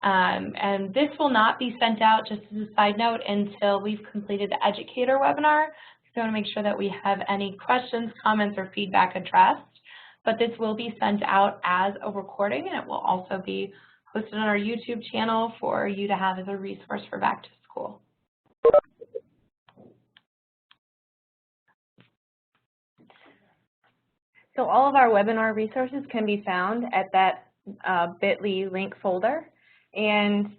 And this will not be sent out, just as a side note, until we've completed the educator webinar. So I want to make sure that we have any questions, comments, or feedback addressed. But this will be sent out as a recording, and it will also be posted on our YouTube channel for you to have as a resource for back to school. So all of our webinar resources can be found at that bit.ly link folder. And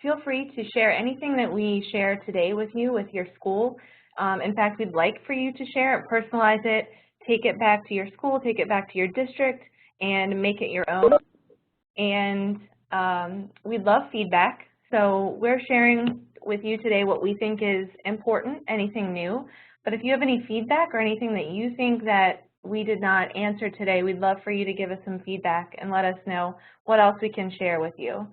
feel free to share anything that we share today with you with your school. In fact, we'd like for you to share it, personalize it, take it back to your school, take it back to your district, and make it your own. And we'd love feedback. So we're sharing with you today what we think is important, anything new. But if you have any feedback or anything that you think that we did not answer today, we'd love for you to give us some feedback and let us know what else we can share with you.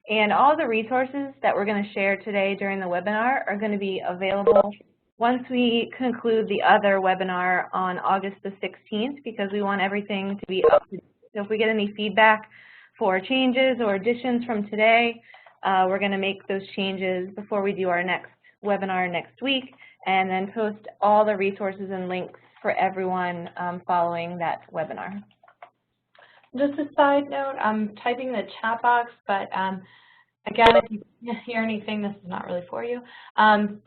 And all the resources that we're going to share today during the webinar are going to be available once we conclude the other webinar on August the 16th, because we want everything to be up to date. So if we get any feedback for changes or additions from today, we're going to make those changes before we do our next webinar next week, and then post all the resources and links for everyone following that webinar. Just a side note, I'm typing the chat box, but again, if you hear anything, this is not really for you.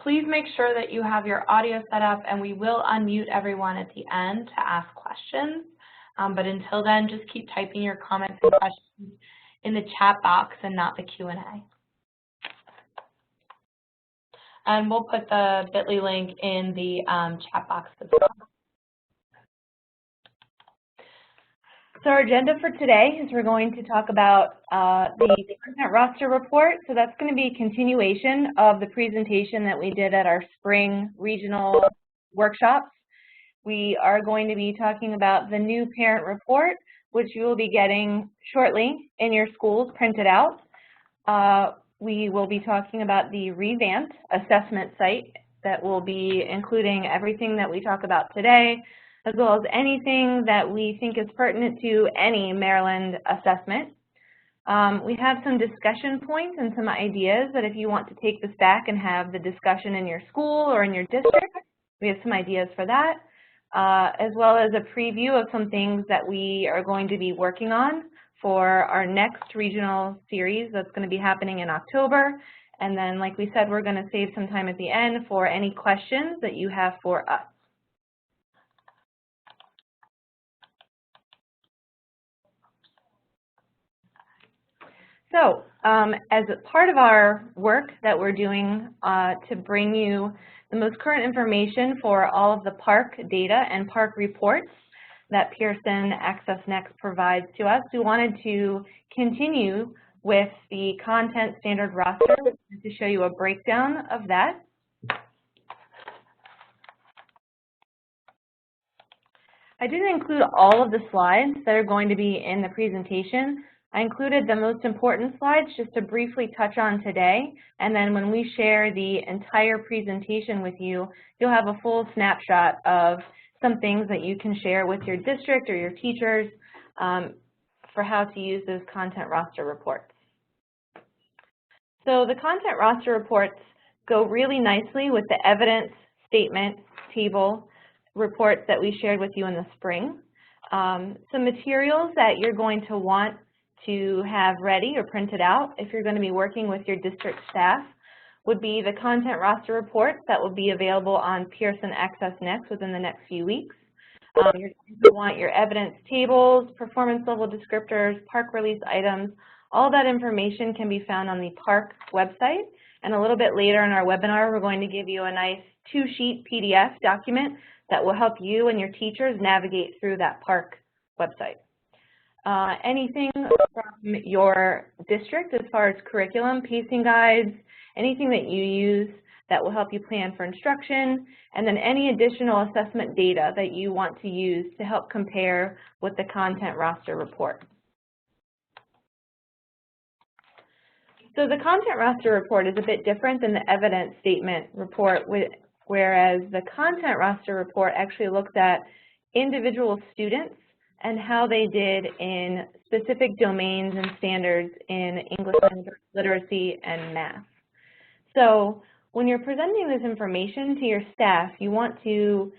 Please make sure that you have your audio set up, and we will unmute everyone at the end to ask questions. But until then, just keep typing your comments and questions in the chat box and not the Q&A. And we'll put the bit.ly link in the chat box as well. So our agenda for today is we're going to talk about the content roster report. So that's going to be a continuation of the presentation that we did at our spring regional workshops. We are going to be talking about the new parent report, which you will be getting shortly in your schools printed out. We will be talking about the revamped assessment site that will be including everything that we talk about today, as well as anything that we think is pertinent to any Maryland assessment. We have some discussion points and some ideas that if you want to take this back and have the discussion in your school or in your district, we have some ideas for that, as well as a preview of some things that we are going to be working on for our next regional series that's going to be happening in October. And then, like we said, we're going to save some time at the end for any questions that you have for us. So as a part of our work that we're doing to bring you the most current information for all of the PARCC data and PARCC reports that Pearson Access Next provides to us, we wanted to continue with the content standard roster to show you a breakdown of that. I didn't include all of the slides that are going to be in the presentation. I included the most important slides just to briefly touch on today, and then when we share the entire presentation with you, you'll have a full snapshot of some things that you can share with your district or your teachers for how to use those content roster reports. So the content roster reports go really nicely with the evidence statement table reports that we shared with you in the spring. Some materials that you're going to want to have ready or printed out if you're going to be working with your district staff would be the content roster reports that will be available on Pearson Access Next within the next few weeks. You're going to want your evidence tables, performance level descriptors, PARCC release items. All that information can be found on the PARCC website. And a little bit later in our webinar, we're going to give you a nice 2-sheet PDF document that will help you and your teachers navigate through that PARCC website. Anything from your district as far as curriculum, pacing guides, anything that you use that will help you plan for instruction, and then any additional assessment data that you want to use to help compare with the content roster report. So the content roster report is a bit different than the evidence statement report, whereas the content roster report actually looks at individual students and how they did in specific domains and standards in English literacy and math. So when you're presenting this information to your staff, you want to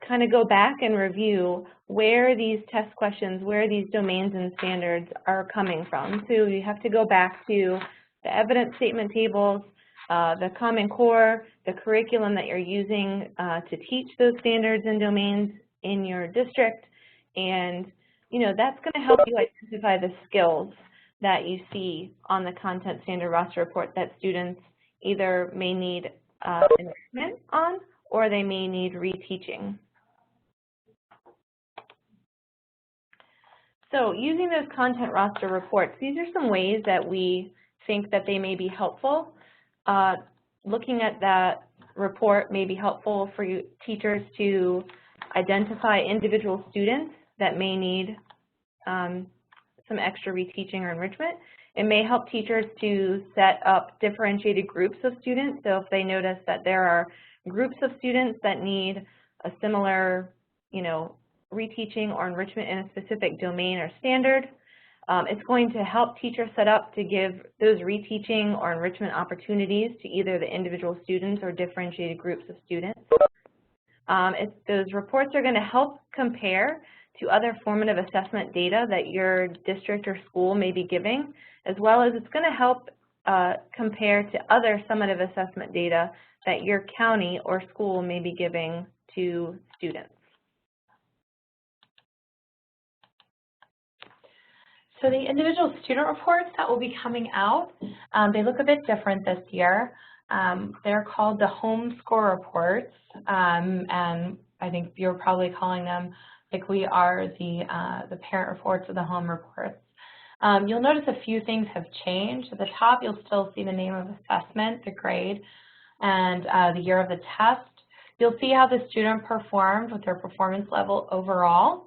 kind of go back and review where these test questions, where these domains and standards are coming from. So you have to go back to the evidence statement tables, the Common Core, the curriculum that you're using to teach those standards and domains in your district. And, you know, that's going to help you identify the skills that you see on the content standard roster report that students either may need enrichment on or they may need reteaching. So using those content roster reports, these are some ways that we think that they may be helpful. Looking at that report may be helpful for you teachers to identify individual students that may need some extra reteaching or enrichment. It may help teachers to set up differentiated groups of students. So if they notice that there are groups of students that need a similar, you know, reteaching or enrichment in a specific domain or standard, it's going to help teachers set up to give those reteaching or enrichment opportunities to either the individual students or differentiated groups of students. Those reports are going to help compare to other formative assessment data that your district or school may be giving, as well as it's going to help compare to other summative assessment data that your county or school may be giving to students. So the individual student reports that will be coming out, they look a bit different this year. They're called the home score reports, and I think you're probably calling them, like we are, the parent reports or the home reports. You'll notice a few things have changed. At the top, you'll still see the name of assessment, the grade, and the year of the test. You'll see how the student performed with their performance level overall.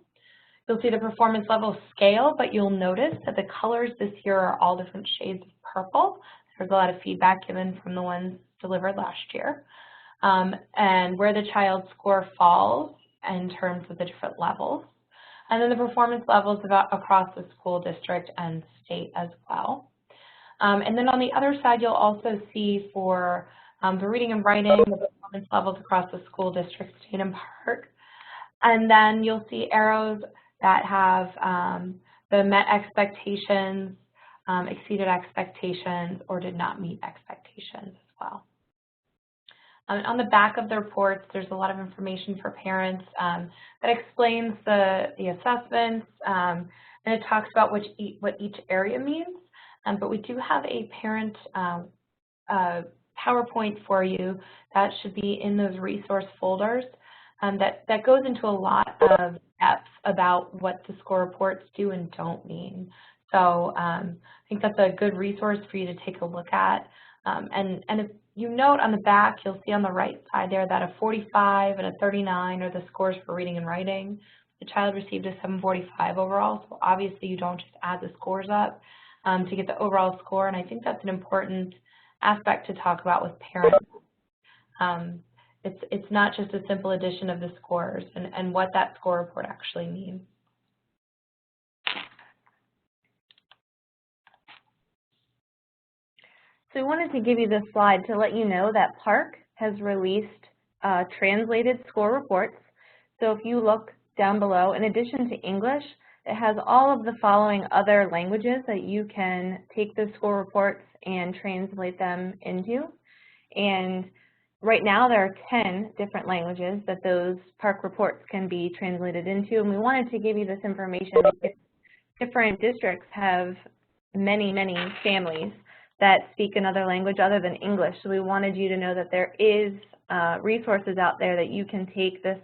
You'll see the performance level scale, but you'll notice that the colors this year are all different shades of purple. There's a lot of feedback given from the ones delivered last year. And where the child's score falls in terms of the different levels. And then the performance levels across the school district and state as well. And then on the other side, you'll also see for the reading and writing, the performance levels across the school district, state, and park. And then you'll see arrows that have the met expectations, exceeded expectations, or did not meet expectations as well. On the back of the reports, there's a lot of information for parents that explains the assessments, and it talks about what each area means. But we do have a parent PowerPoint for you that should be in those resource folders that goes into a lot of depth about what the score reports do and don't mean. So I think that's a good resource for you to take a look at. And if you note on the back, you'll see on the right side there that a 45 and a 39 are the scores for reading and writing. The child received a 745 overall, so obviously you don't just add the scores up to get the overall score, and I think that's an important aspect to talk about with parents. It's not just a simple addition of the scores and what that score report actually means. So we wanted to give you this slide to let you know that PARCC has released translated score reports. So if you look down below, in addition to English, it has all of the following other languages that you can take those score reports and translate them into. And right now there are 10 different languages that those PARCC reports can be translated into, and we wanted to give you this information because different districts have many, many families that speak another language other than English. So we wanted you to know that there is resources out there that you can take this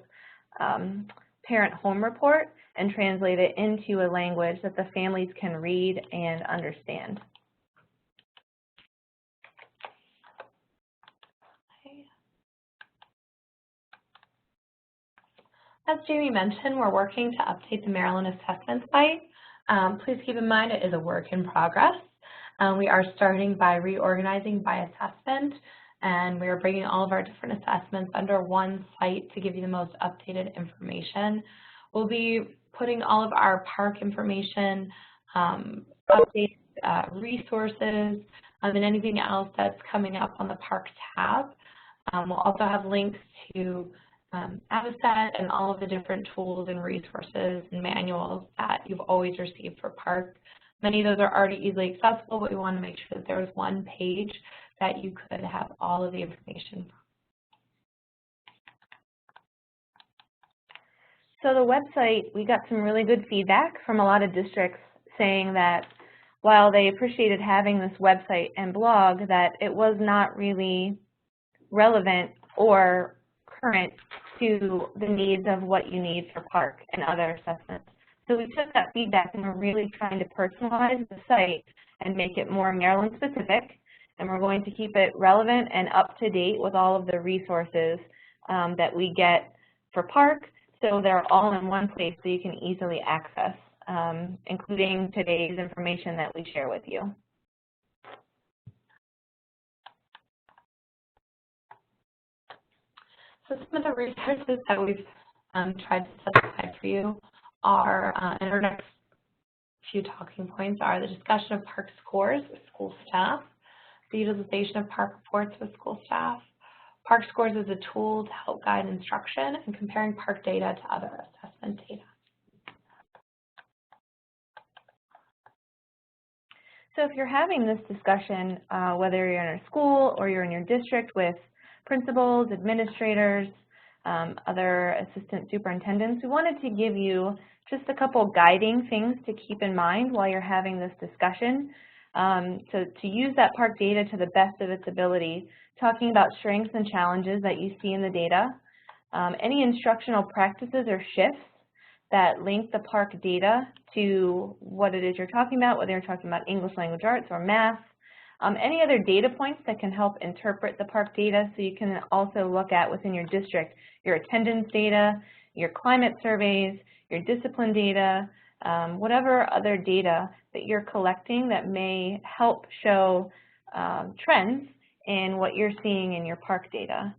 parent home report and translate it into a language that the families can read and understand. As Jamie mentioned, we're working to update the Maryland Assessment site. Please keep in mind it is a work in progress. We are starting by reorganizing by assessment, and we are bringing all of our different assessments under one site to give you the most updated information. We'll be putting all of our park information, updates, resources, and anything else that's coming up on the park tab. We'll also have links to Avocet and all of the different tools and resources and manuals that you've always received for park. Many of those are already easily accessible, but we want to make sure that there's one page that you could have all of the information from. So the website, we got some really good feedback from a lot of districts saying that while they appreciated having this website and blog, that it was not really relevant or current to the needs of what you need for park and other assessments. So we took that feedback and we're really trying to personalize the site and make it more Maryland specific, and we're going to keep it relevant and up to date with all of the resources that we get for park, so they're all in one place so you can easily access, including today's information that we share with you. So some of the resources that we've tried to set aside for you are, and our next few talking points are the discussion of park scores with school staff, the utilization of park reports with school staff, park scores as a tool to help guide instruction, and comparing park data to other assessment data. So if you're having this discussion, whether you're in a school or you're in your district with principals, administrators, other assistant superintendents, we wanted to give you just a couple guiding things to keep in mind while you're having this discussion. To use that park data to the best of its ability, talking about strengths and challenges that you see in the data, any instructional practices or shifts that link the park data to what it is you're talking about, whether you're talking about English language arts or math, any other data points that can help interpret the park data, so you can also look at within your district your attendance data, your climate surveys, your discipline data, whatever other data that you're collecting that may help show trends in what you're seeing in your park data.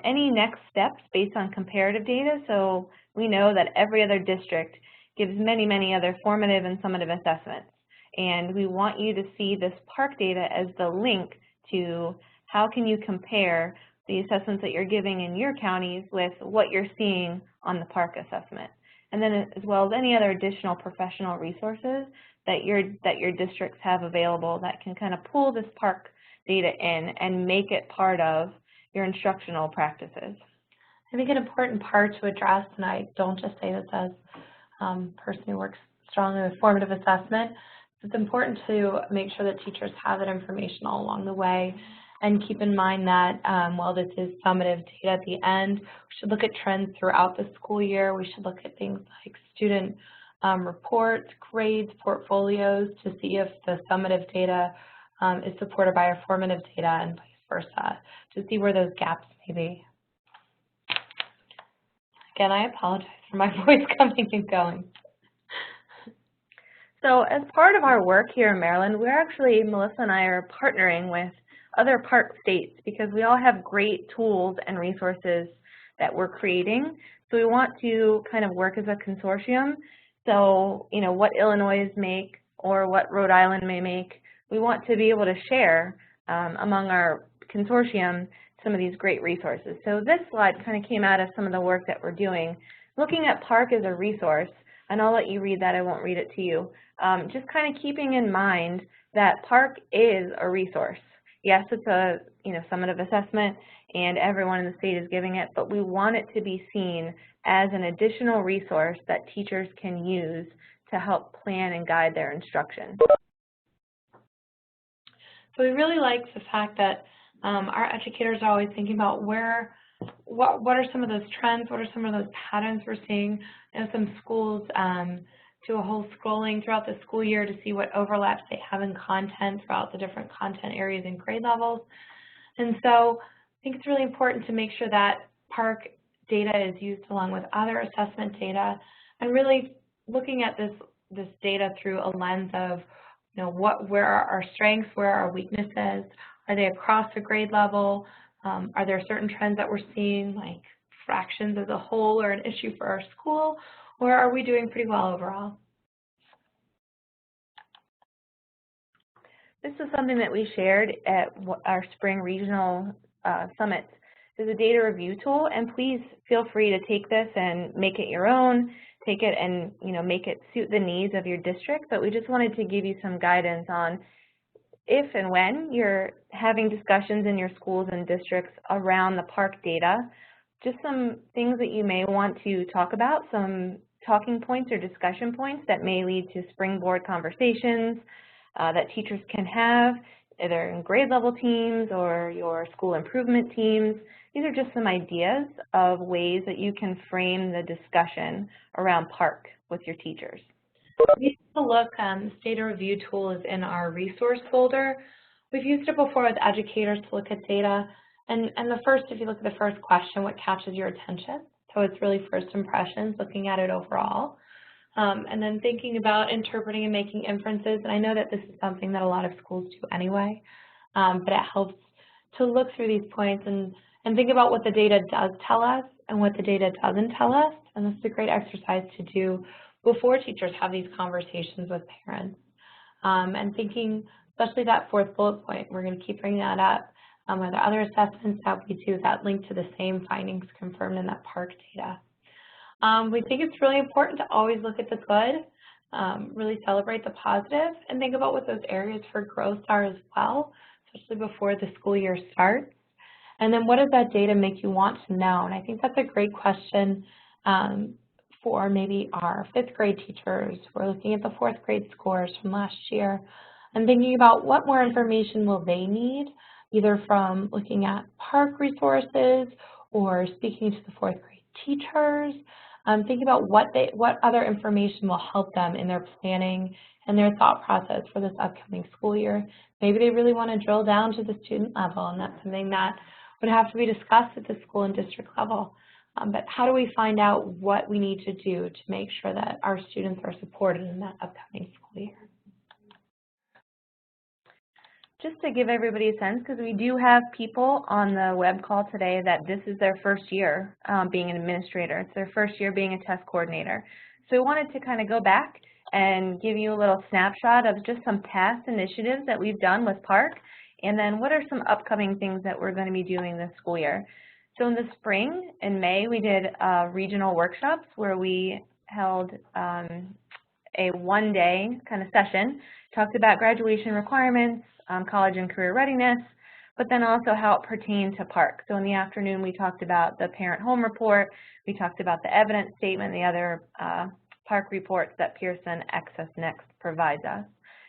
Any next steps based on comparative data, so we know that every other district gives many, many other formative and summative assessments. And we want you to see this park data as the link to how can you compare the assessments that you're giving in your counties with what you're seeing on the park assessment. And then as well as any other additional professional resources that your districts have available that can kind of pull this park data in and make it part of your instructional practices. I think an important part to address, and I don't just say this as a person who works strongly with formative assessment, it's important to make sure that teachers have that information all along the way, and keep in mind that while this is summative data at the end, we should look at trends throughout the school year. We should look at things like student reports, grades, portfolios, to see if the summative data is supported by our formative data and vice versa, to see where those gaps may be. Again, I apologize for my voice coming and going. So as part of our work here in Maryland, Melissa and I are partnering with other park states because we all have great tools and resources that we're creating. So we want to kind of work as a consortium. So, you know, what Illinois make or what Rhode Island may make, we want to be able to share among our consortium some of these great resources. So this slide kind of came out of some of the work that we're doing, looking at park as a resource, and I'll let you read that, I won't read it to you. Just kind of keeping in mind that park is a resource. Yes, it's a summative assessment and everyone in the state is giving it, but we want it to be seen as an additional resource that teachers can use to help plan and guide their instruction. So we really like the fact that our educators are always thinking about what are some of those trends, what are some of those patterns we're seeing. Some schools do a whole scrolling throughout the school year to see what overlaps they have in content throughout the different content areas and grade levels. And so I think it's really important to make sure that park data is used along with other assessment data, and really looking at this data through a lens of, where are our strengths, where are our weaknesses, are they across the grade level, are there certain trends that we're seeing, like fractions as a whole are an issue for our school, or are we doing pretty well overall? This is something that we shared at our spring regional summits. There's a data review tool, and please feel free to take this and make it your own, take it and make it suit the needs of your district, but we just wanted to give you some guidance on if and when you're having discussions in your schools and districts around the PARCC data, just some things that you may want to talk about, some talking points or discussion points that may lead to springboard conversations that teachers can have, either in grade level teams or your school improvement teams. These are just some ideas of ways that you can frame the discussion around PARCC with your teachers. We take a look, this data review tool is in our resource folder. We've used it before with educators to look at data. And if you look at the first question, what catches your attention? So it's really first impressions, looking at it overall. And then thinking about interpreting and making inferences. And I know that this is something that a lot of schools do anyway, but it helps to look through these points and think about what the data does tell us and what the data doesn't tell us. And this is a great exercise to do before teachers have these conversations with parents. And thinking, especially that fourth bullet point, we're going to keep bringing that up. Are there other assessments that we do that link to the same findings confirmed in that PARCC data? We think it's really important to always look at the good, really celebrate the positive, and think about what those areas for growth are as well, especially before the school year starts. And then what does that data make you want to know? And I think that's a great question for maybe our fifth grade teachers who are looking at the fourth grade scores from last year and thinking about what more information will they need, either from looking at PARCC resources or speaking to the fourth grade teachers. Think about what other information will help them in their planning and their thought process for this upcoming school year. Maybe they really want to drill down to the student level, and that's something that would have to be discussed at the school and district level. But how do we find out what we need to do to make sure that our students are supported in that upcoming school year? Just to give everybody a sense, because we do have people on the web call today that this is their first year being an administrator. It's their first year being a test coordinator. So we wanted to kind of go back and give you a little snapshot of just some past initiatives that we've done with PARCC, and then what are some upcoming things that we're going to be doing this school year. So in the spring, in May, we did regional workshops where we held a one-day kind of session, talked about graduation requirements, college and career readiness, but then also how it pertained to PARCC. So in the afternoon, we talked about the parent home report, we talked about the evidence statement, the other PARCC reports that Pearson Access Next provides us.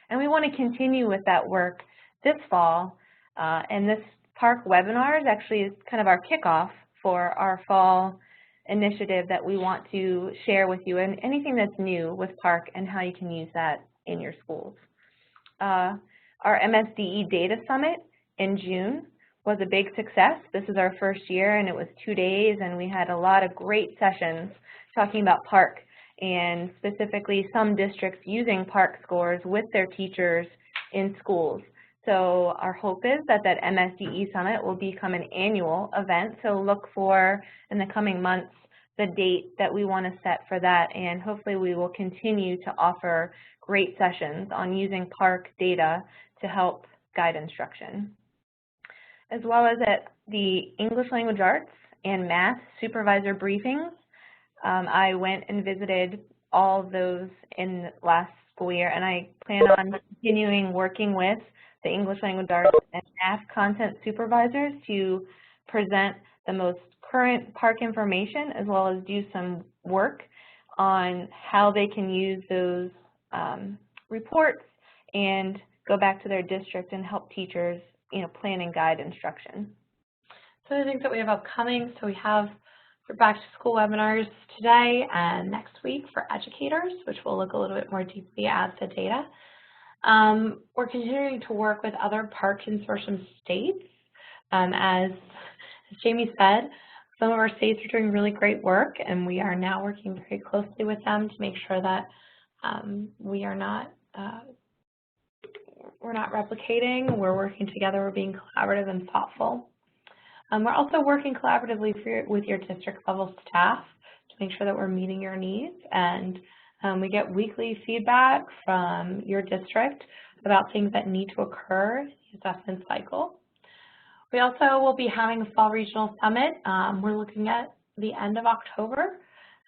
And we want to continue with that work this fall, and this PARCC webinar is actually kind of our kickoff for our fall initiative that we want to share with you, and anything that's new with PARCC and how you can use that in your schools. Our MSDE Data Summit in June was a big success. This is our first year, and it was 2 days, and we had a lot of great sessions talking about PARCC and specifically some districts using PARCC scores with their teachers in schools. So our hope is that that MSDE Summit will become an annual event, so look for, in the coming months, the date that we want to set for that, and hopefully we will continue to offer great sessions on using PARCC data to help guide instruction. As well as at the English Language Arts and Math supervisor briefings, I went and visited all of those in the last school year, and I plan on continuing working with the English Language Arts and Math content supervisors to present the most current PARCC information, as well as do some work on how they can use those reports and go back to their district and help teachers, plan and guide instruction. So the things that we have upcoming, so we have for back to school webinars today and next week for educators, which will look a little bit more deeply at the data. We're continuing to work with other PARCC consortium states. As Jamie said, some of our states are doing really great work, and we are now working very closely with them to make sure that we're not replicating, we're working together, we're being collaborative and thoughtful. We're also working collaboratively with your district level staff to make sure that we're meeting your needs. And we get weekly feedback from your district about things that need to occur in the assessment cycle. We also will be having a Fall Regional Summit. We're looking at the end of October,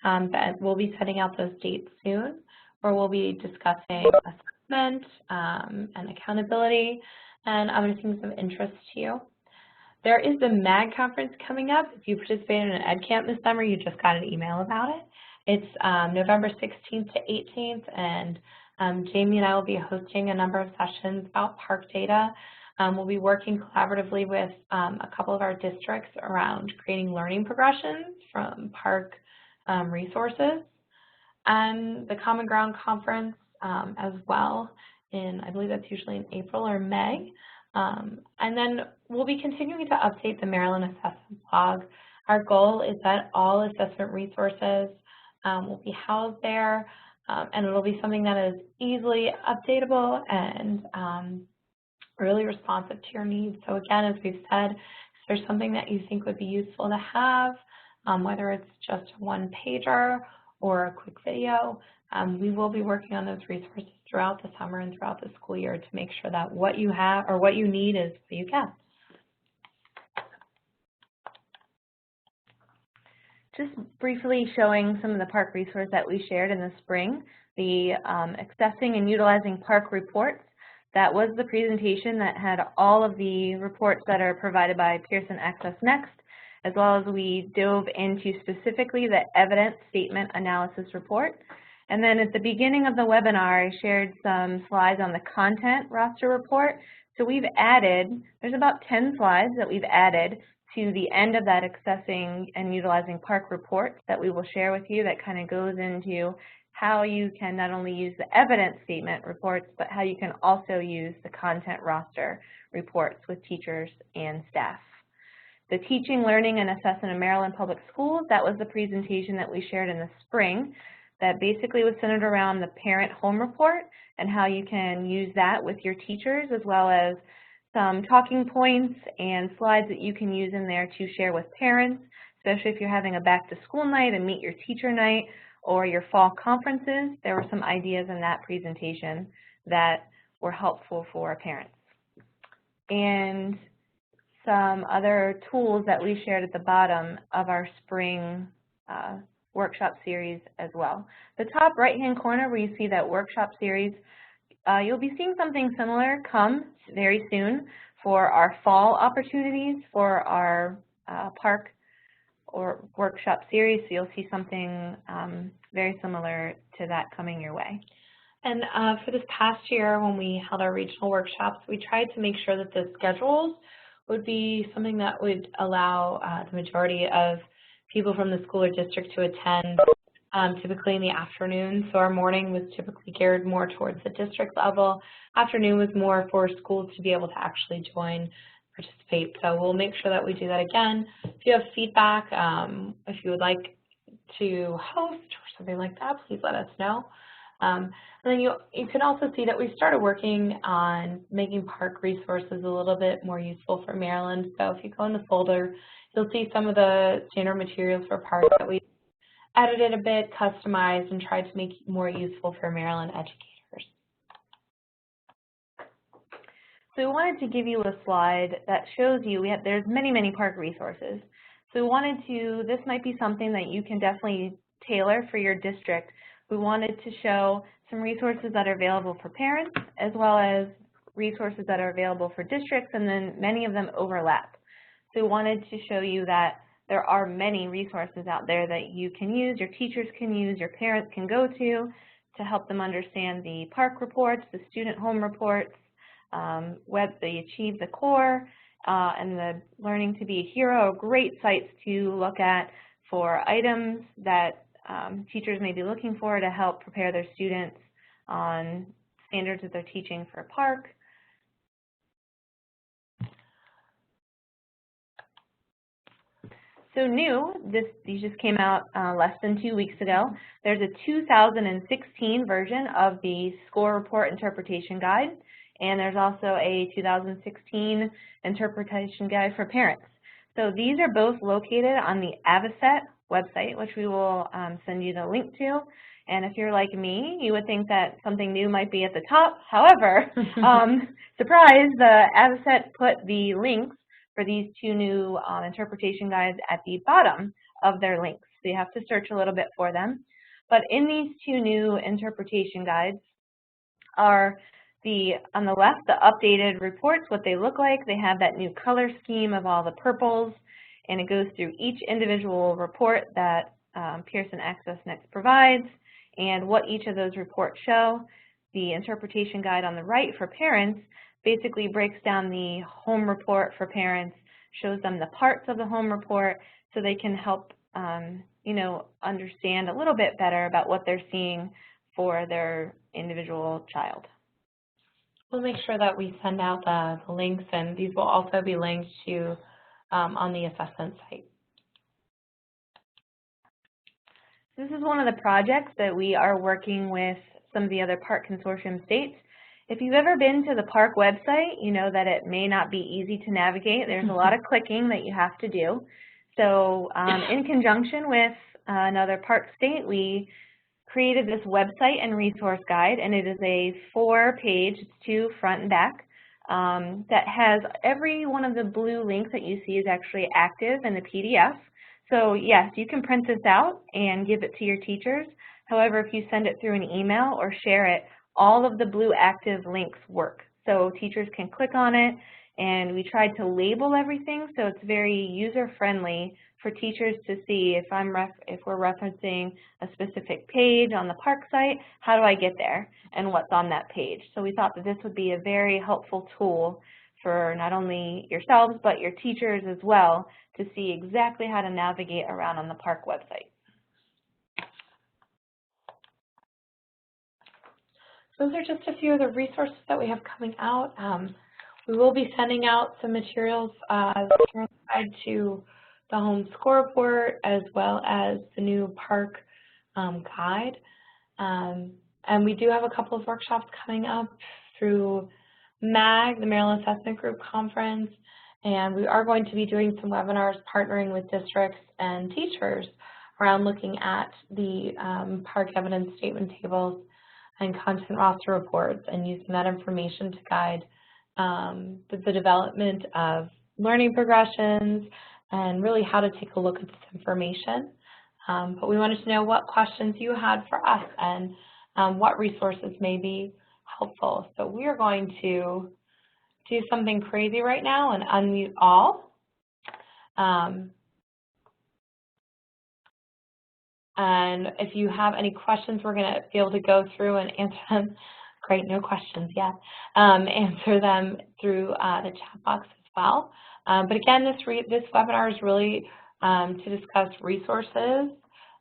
but we'll be setting out those dates soon, where we'll be discussing assessment and accountability and other things of interest to you. There is the MAG conference coming up. If you participated in an Ed Camp this summer, you just got an email about it. It's November 16th to 18th, and Jamie and I will be hosting a number of sessions about park data. We'll be working collaboratively with a couple of our districts around creating learning progressions from park resources. And the Common Ground Conference as well, I believe that's usually in April or May. And then we'll be continuing to update the Maryland Assessment Blog. Our goal is that all assessment resources will be housed there, and it'll be something that is easily updatable and really responsive to your needs. So again, as we've said, if there's something that you think would be useful to have, whether it's just a one-pager or a quick video, we will be working on those resources throughout the summer and throughout the school year to make sure that what you have or what you need is what you get. Just briefly showing some of the park resources that we shared in the spring, the Accessing and Utilizing Park Reports. That was the presentation that had all of the reports that are provided by Pearson Access Next, as well as we dove into specifically the Evidence Statement Analysis Report. And then at the beginning of the webinar, I shared some slides on the Content Roster Report. So we've added, there's about 10 slides that we've added to the end of that Accessing and Utilizing Park Report that we will share with you that kind of goes into how you can not only use the evidence statement reports, but how you can also use the content roster reports with teachers and staff. The Teaching, Learning, and Assessment in Maryland Public Schools, that was the presentation that we shared in the spring that basically was centered around the parent home report and how you can use that with your teachers, as well as some talking points and slides that you can use in there to share with parents, especially if you're having a back to school night, a meet your teacher night, or your fall conferences. There were some ideas in that presentation that were helpful for parents. And some other tools that we shared at the bottom of our spring workshop series as well. The top right-hand corner where you see that workshop series, you'll be seeing something similar come very soon for our fall opportunities for our park or workshop series. So you'll see something very similar to that coming your way. And for this past year when we held our regional workshops, we tried to make sure that the schedules would be something that would allow the majority of people from the school or district to attend, typically in the afternoon. So our morning was typically geared more towards the district level. Afternoon was more for schools to be able to actually join, participate. So we'll make sure that we do that again. If you have feedback, if you would like to host or something like that, please let us know. And then you can also see that we started working on making park resources a little bit more useful for Maryland. So if you go in the folder, you'll see some of the standard materials for parks that we edited a bit, customized, and tried to make more useful for Maryland educators. So we wanted to give you a slide that shows you there's many park resources. So we wanted to, this might be something that you can definitely tailor for your district. We wanted to show some resources that are available for parents as well as resources that are available for districts, and then many of them overlap. So we wanted to show you that there are many resources out there that you can use, your teachers can use, your parents can go to help them understand the park reports, the student home reports, the Achieve the Core, and the Learning to be a Hero, great sites to look at for items that teachers may be looking for to help prepare their students on standards that they're teaching for park. So new, these just came out less than 2 weeks ago. There's a 2016 version of the Score Report Interpretation Guide, and there's also a 2016 Interpretation Guide for Parents. So these are both located on the Avocet website, which we will send you the link to. And if you're like me, you would think that something new might be at the top. However, surprise, the Avocet put the links for these 2 new interpretation guides at the bottom of their links. So you have to search a little bit for them. But in these 2 new interpretation guides are on the left, the updated reports, what they look like. They have that new color scheme of all the purples, and it goes through each individual report that Pearson Access Next provides and what each of those reports show. The interpretation guide on the right for parents basically breaks down the home report for parents, shows them the parts of the home report so they can help understand a little bit better about what they're seeing for their individual child. We'll make sure that we send out the links, and these will also be linked to on the assessment site. This is one of the projects that we are working with some of the other park consortium states. If you've ever been to the park website, you know that it may not be easy to navigate. There's a lot of clicking that you have to do. So in conjunction with another park state, we created this website and resource guide, and it is a 4-page, it's 2 front and back, that has every one of the blue links that you see is actually active in the PDF. So yes, you can print this out and give it to your teachers. However, if you send it through an email or share it, all of the blue active links work. So teachers can click on it, and we tried to label everything so it's very user-friendly for teachers to see if we're referencing a specific page on the park site, how do I get there and what's on that page. So we thought that this would be a very helpful tool for not only yourselves but your teachers as well to see exactly how to navigate around on the park website. Those are just a few of the resources that we have coming out. We will be sending out some materials tied to the home score report as well as the new park guide. And we do have a couple of workshops coming up through MAG, the Maryland Assessment Group Conference, and we are going to be doing some webinars partnering with districts and teachers around looking at the park evidence statement tables and content roster reports and using that information to guide the development of learning progressions and really how to take a look at this information. But we wanted to know what questions you had for us and what resources may be helpful. So we are going to do something crazy right now and unmute all. And if you have any questions, we're going to be able to go through and answer them. Great, no questions yet. Answer them through the chat box as well. But again, this webinar is really to discuss resources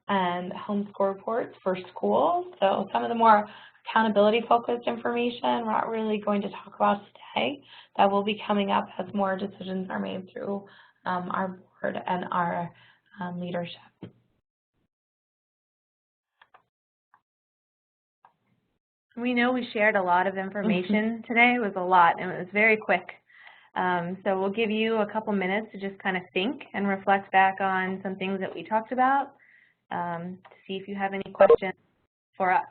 and home score reports for schools. So some of the more accountability-focused information we're not really going to talk about today. That will be coming up as more decisions are made through our board and our leadership. We know we shared a lot of information today. It was a lot, and it was very quick. So we'll give you a couple minutes to just kind of think and reflect back on some things that we talked about to see if you have any questions for us.